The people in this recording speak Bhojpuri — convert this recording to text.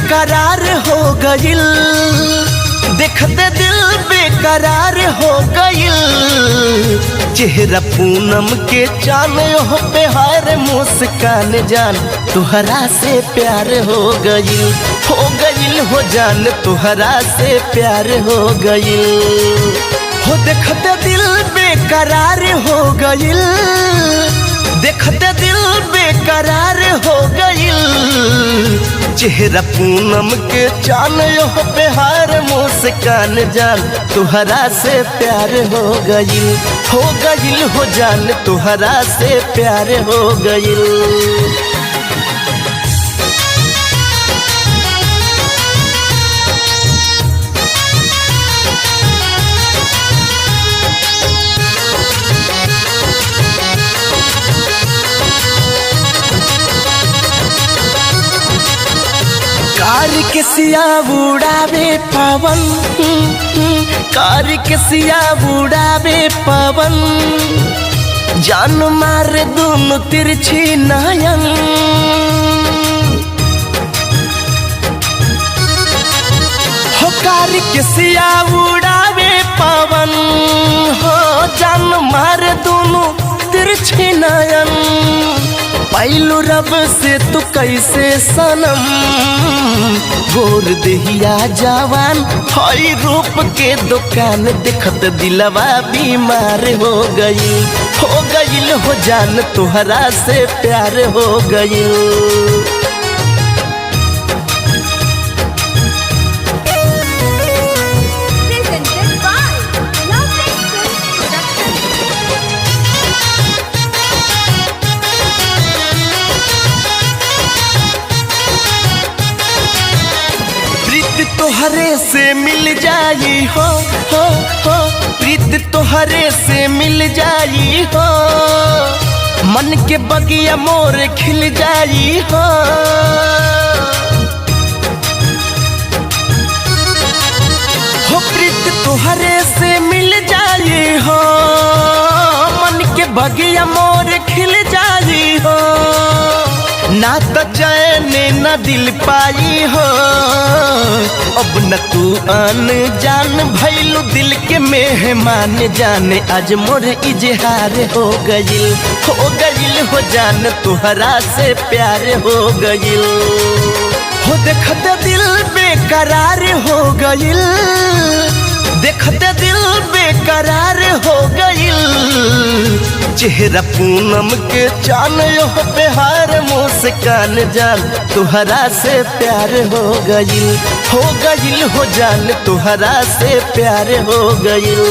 बेकरार हो गइल, देखते दिल बेकरार हो गइल। चेहरा पूनम के चान हो पे हार मुस्कान जान, तुहरा से प्यार हो गइल हो जान, तुहरा से प्यार हो गइल। हो देखते दिल बेकरार हो गइल, देखते दिल बेकरार हो गइल। चेहरा पूनम के चान हो पे हार मुस्कान जान, तुहरा से प्यार हो गइल हो जान, तुहरा से प्यार हो गइल। कार के सिया उड़ावे पवन, कार के सिया उड़ावे पवन। जान मारे दोनों तिरछी नयन, हो कार के सिया उड़ावे पवन। हो जान मारे दोनों तिरछी नयन। पाइलू रब से तू कैसे सनम, गोर देहिया जवान हई रूप के दुकान। देखत दिलवा बीमार हो गइल हो जान, तुहरा से प्यार हो गइल। तोहरे से मिल जाई हो प्रीत तोहरे से मिल जाई हो। मन के बगिया मोर खिल जाई हो। हो प्रीत तोहरे से मिल जाई हो, मन के बगिया मोर खिल जाई हो। ना तो चैन न दिल पाई हो, अब न तू आन जान भैलू दिल के मेहमान जाने। आज मोर इजहार हो गइल हो जान, तुहरा से प्यार हो गइल। हो देखते दिल बेकरार हो गइल, देखते दिल बेकरार हो गइल। चेहरा पूनम के चान हो पे हार मुस्कान जान, तुहरा से प्यार हो गइल हो जान, तुहरा से प्यार हो गइल।